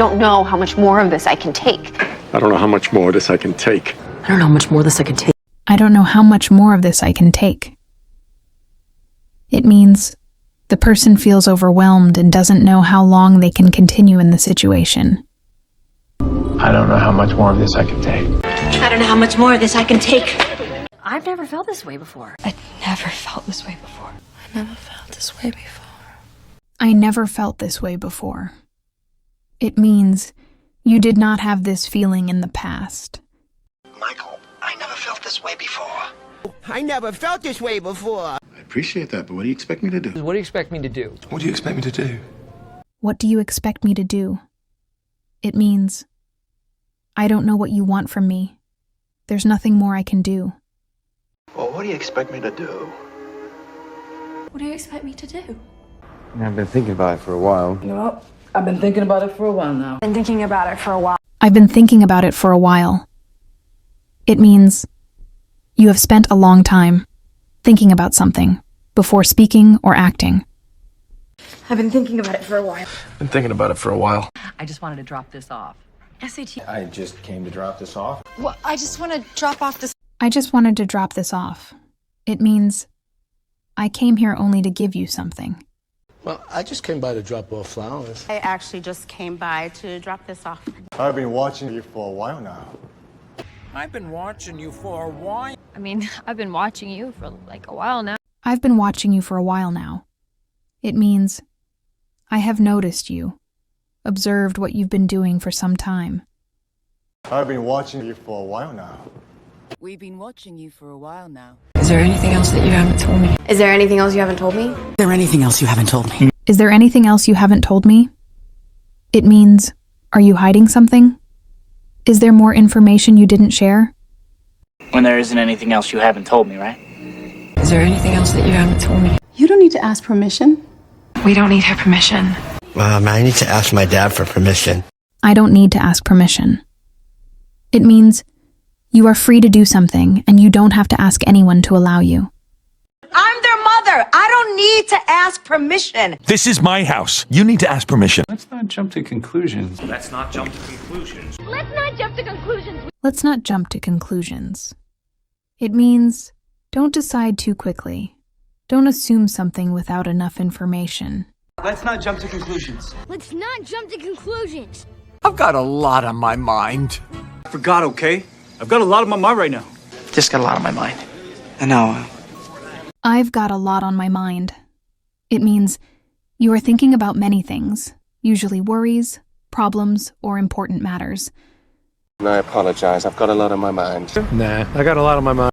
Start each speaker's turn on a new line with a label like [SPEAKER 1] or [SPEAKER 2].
[SPEAKER 1] Don't know how much more of this I can take.
[SPEAKER 2] I don't know how much more of this I can take.
[SPEAKER 3] I don't know how much more of this I can take.
[SPEAKER 4] I don't know how much more of this I can take. It means the person feels overwhelmed and doesn't know how long they can continue in the situation.
[SPEAKER 5] I don't know how much more of this I can take.
[SPEAKER 6] I don't know how much more of this I can take.
[SPEAKER 3] I've never felt this way before.
[SPEAKER 6] I never felt this way before. I never felt this way before.
[SPEAKER 4] I never felt this way before. It means you did not have this feeling in the past.
[SPEAKER 7] Michael, I never felt this way before.
[SPEAKER 8] I never felt this way before.
[SPEAKER 2] I appreciate that, but what do you expect me to do?
[SPEAKER 5] What do you expect me to do?
[SPEAKER 2] What do you expect me to do?
[SPEAKER 4] What do you expect me to do? It means I don't know what you want from me. There's nothing more I can do.
[SPEAKER 7] Well, what do you expect me to do?
[SPEAKER 6] What do you expect me to do?
[SPEAKER 5] I've been thinking about it for a while.
[SPEAKER 3] You know what? I've been thinking about it for a while now.
[SPEAKER 6] Been thinking about it for a while.
[SPEAKER 4] I've been thinking about it for a while. It means you have spent a long time thinking about something before speaking or acting.
[SPEAKER 6] I've been thinking about it for a while.
[SPEAKER 5] Been thinking about it for a while.
[SPEAKER 3] I just wanted to drop this off.
[SPEAKER 6] SAT.
[SPEAKER 5] I just came to drop this off.
[SPEAKER 6] Well, I just want to drop off this.
[SPEAKER 4] I just wanted to drop this off. It means I came here only to give you something.
[SPEAKER 9] Well, I just came by to drop off flowers.
[SPEAKER 10] I actually just came by to drop this off.
[SPEAKER 11] I've been watching you for a while now.
[SPEAKER 8] I've been watching you for a while.
[SPEAKER 12] I mean, I've been watching you for like a while now.
[SPEAKER 4] I've been watching you for a while now. It means I have noticed you, observed what you've been doing for some time.
[SPEAKER 11] I've been watching you for a while now.
[SPEAKER 10] We've been watching you for a while now.
[SPEAKER 3] Is there anything else that you haven't told me?
[SPEAKER 6] Is there anything else you haven't told me?
[SPEAKER 8] Is there anything else you haven't told me?
[SPEAKER 4] Is there anything else you haven't told me? It means, are you hiding something? Is there more information you didn't share?
[SPEAKER 13] When there isn't anything else you haven't told me, right?
[SPEAKER 3] Is there anything else that you haven't told me?
[SPEAKER 10] You don't need to ask permission.
[SPEAKER 6] We don't need her permission.
[SPEAKER 8] I need to ask my dad for permission.
[SPEAKER 4] I don't need to ask permission. It means you are free to do something and you don't have to ask anyone to allow you.
[SPEAKER 10] I'm their mother. I don't need to ask permission.
[SPEAKER 9] This is my house. You need to ask permission.
[SPEAKER 5] Let's not jump to conclusions.
[SPEAKER 13] Let's not jump to conclusions.
[SPEAKER 12] Let's not jump to conclusions.
[SPEAKER 4] Let's not jump to conclusions. It means don't decide too quickly. Don't assume something without enough information.
[SPEAKER 8] Let's not jump to conclusions.
[SPEAKER 12] Let's not jump to conclusions.
[SPEAKER 8] I've got a lot on my mind.
[SPEAKER 13] I forgot, okay? I've got a lot on my mind right now.
[SPEAKER 7] Just got a lot on my mind. I know.
[SPEAKER 4] I've got a lot on my mind. It means you are thinking about many things, usually worries, problems, or important matters.
[SPEAKER 11] I apologize. I've got a lot on my mind.
[SPEAKER 5] Nah, I got a lot on my mind.